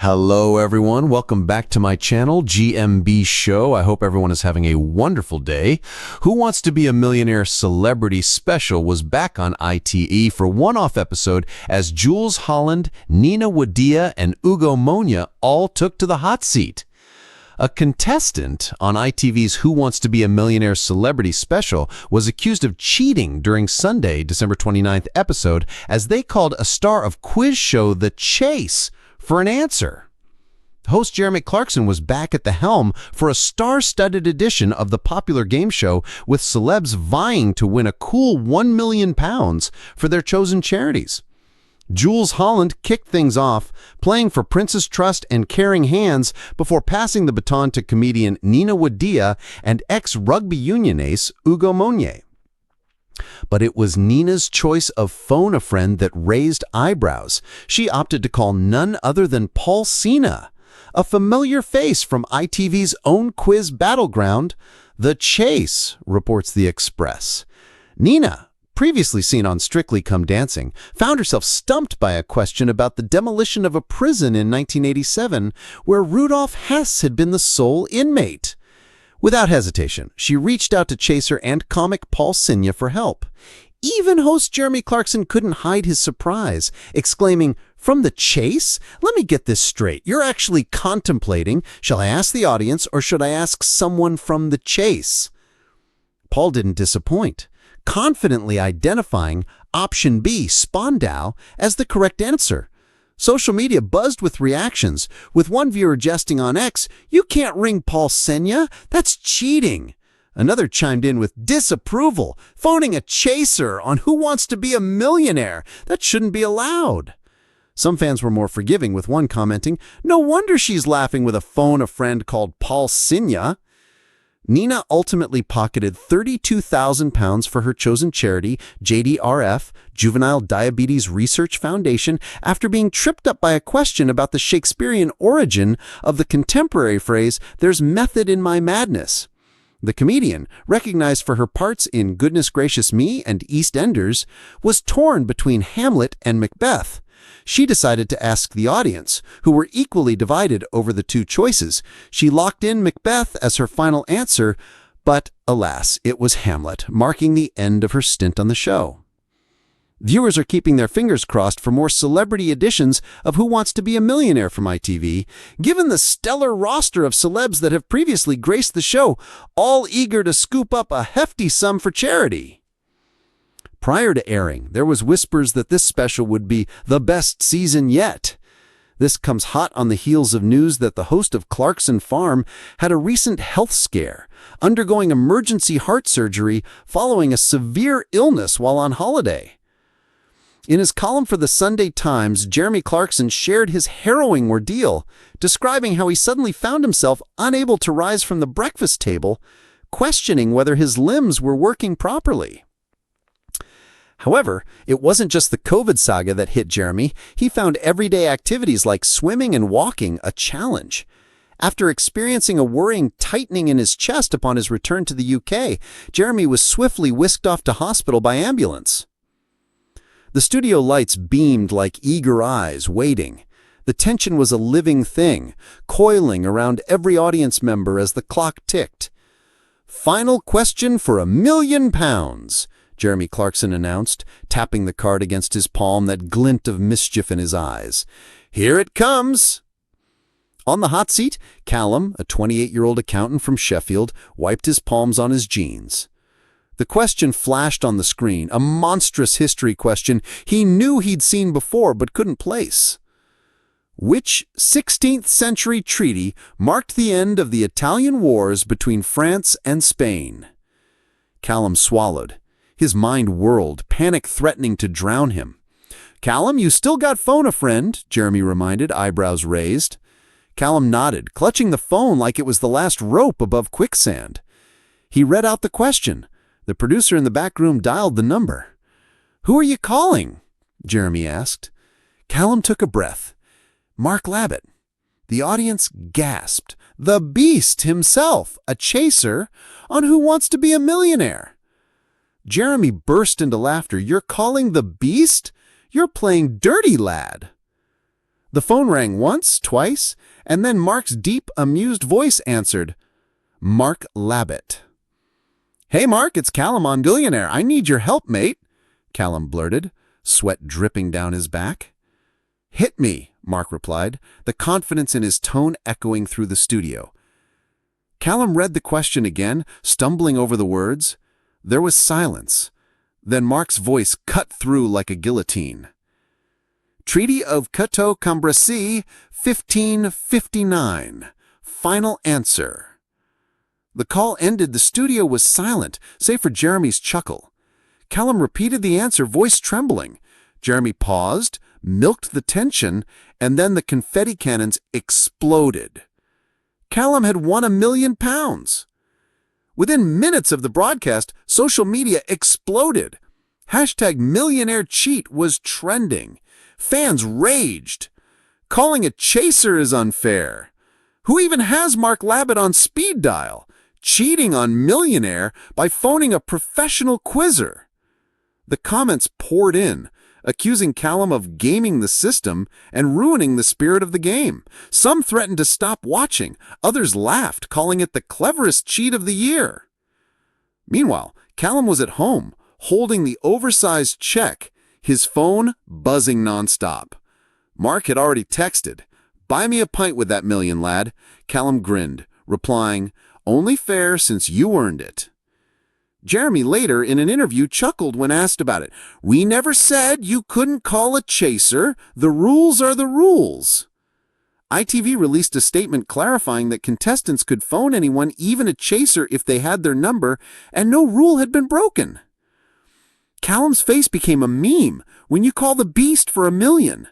Hello everyone, welcome back to my channel, GMB SHOW. I hope everyone is having a wonderful day. Who Wants to Be a Millionaire Celebrity Special was back on ITE for one-off episode as Jules Holland, Nina Wadia, and Ugo Monya all took to the hot seat. A contestant on ITV's Who Wants to Be a Millionaire Celebrity Special was accused of cheating during Sunday, December 29th episode as they called a star of quiz show The Chase for an answer. Host Jeremy Clarkson was back at the helm for a star-studded edition of the popular game show with celebs vying to win a cool £1 million for their chosen charities. Jules Holland kicked things off, playing for Prince's Trust and Caring Hands before passing the baton to comedian Nina Wadia and ex-rugby union ace Ugo Monya. But it was Nina's choice of phone-a-friend that raised eyebrows. She opted to call none other than Paul Cena, a familiar face from ITV's own quiz battleground, The Chase, reports The Express. Nina, previously seen on Strictly Come Dancing, found herself stumped by a question about the demolition of a prison in 1987 where Rudolf Hess had been the sole inmate. Without hesitation, she reached out to Chaser and comic Paul Cena for help. Even host Jeremy Clarkson couldn't hide his surprise, exclaiming, "From The Chase? Let me get this straight. You're actually contemplating, shall I ask the audience or should I ask someone from The Chase?" Paul didn't disappoint, confidently identifying option B, Spandau, as the correct answer. Social media buzzed with reactions, with one viewer jesting on X, "You can't ring Paul Cena, that's cheating." Another chimed in with disapproval, phoning a chaser on Who Wants to Be a Millionaire. That shouldn't be allowed. Some fans were more forgiving, with one commenting, "No wonder she's laughing with a phone-a-friend called Paul Cena." Nina ultimately pocketed £32,000 for her chosen charity, JDRF, Juvenile Diabetes Research Foundation, after being tripped up by a question about the Shakespearean origin of the contemporary phrase, "There's method in my madness." The comedian, recognized for her parts in Goodness Gracious Me and EastEnders, was torn between Hamlet and Macbeth. She decided to ask the audience, who were equally divided over the two choices. She locked in Macbeth as her final answer, but alas, it was Hamlet, marking the end of her stint on the show. Viewers are keeping their fingers crossed for more celebrity editions of Who Wants to Be a Millionaire from ITV, given the stellar roster of celebs that have previously graced the show, all eager to scoop up a hefty sum for charity. Prior to airing, there was whispers that this special would be the best season yet. This comes hot on the heels of news that the host of Clarkson Farm had a recent health scare, undergoing emergency heart surgery following a severe illness while on holiday. In his column for the Sunday Times, Jeremy Clarkson shared his harrowing ordeal, describing how he suddenly found himself unable to rise from the breakfast table, questioning whether his limbs were working properly. However, it wasn't just the COVID saga that hit Jeremy. He found everyday activities like swimming and walking a challenge. After experiencing a worrying tightening in his chest upon his return to the UK, Jeremy was swiftly whisked off to hospital by ambulance. The studio lights beamed like eager eyes, waiting. The tension was a living thing, coiling around every audience member as the clock ticked. "Final question for £1 million, Jeremy Clarkson announced, tapping the card against his palm, that glint of mischief in his eyes. "Here it comes!" On the hot seat, Callum, a 28-year-old accountant from Sheffield, wiped his palms on his jeans. The question flashed on the screen, a monstrous history question he knew he'd seen before but couldn't place. Which 16th century treaty marked the end of the Italian wars between France and Spain? Callum swallowed. His mind whirled, panic threatening to drown him. "Callum, you still got phone-a-friend," Jeremy reminded, eyebrows raised. Callum nodded, clutching the phone like it was the last rope above quicksand. He read out the question. The producer in the back room dialed the number. "Who are you calling?" Jeremy asked. Callum took a breath. "Mark Labbett." The audience gasped. The Beast himself, a chaser, on Who Wants to Be a Millionaire. Jeremy burst into laughter. "You're calling the Beast? You're playing dirty, lad." The phone rang once, twice, and then Mark's deep, amused voice answered. Mark Labbit. "Hey, Mark, it's Callum on Millionaire. I need your help, mate," Callum blurted, sweat dripping down his back. "Hit me," Mark replied, the confidence in his tone echoing through the studio. Callum read the question again, stumbling over the words. There was silence. Then Mark's voice cut through like a guillotine. "Treaty of Cateau-Cambrésis, 1559. Final answer." The call ended. The studio was silent, save for Jeremy's chuckle. Callum repeated the answer, voice trembling. Jeremy paused, milked the tension, and then the confetti cannons exploded. Callum had won £1 million. Within minutes of the broadcast, social media exploded. #MillionaireCheat was trending. Fans raged. Calling a chaser is unfair. Who even has Mark Labbit on speed dial? Cheating on Millionaire by phoning a professional quizzer. The comments poured in, accusing Callum of gaming the system and ruining the spirit of the game. Some threatened to stop watching. Others laughed, calling it the cleverest cheat of the year. Meanwhile, Callum was at home, holding the oversized check, his phone buzzing nonstop. Mark had already texted, "Buy me a pint with that million, lad." Callum grinned, replying, "Only fair since you earned it." Jeremy later, in an interview, chuckled when asked about it. "We never said you couldn't call a chaser. The rules are the rules." ITV released a statement clarifying that contestants could phone anyone, even a chaser, if they had their number, and no rule had been broken. Callum's face became a meme when you call the beast for $1 million.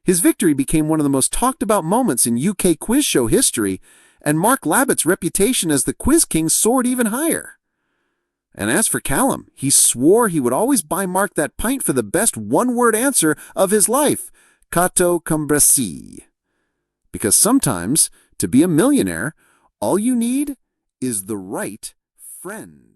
His victory became one of the most talked about moments in UK quiz show history, and Mark Labbit's reputation as the quiz king soared even higher. And as for Callum, he swore he would always buy Mark that pint for the best one-word answer of his life, Cateau-Cambrésis. Because sometimes, to be a millionaire, all you need is the right friend.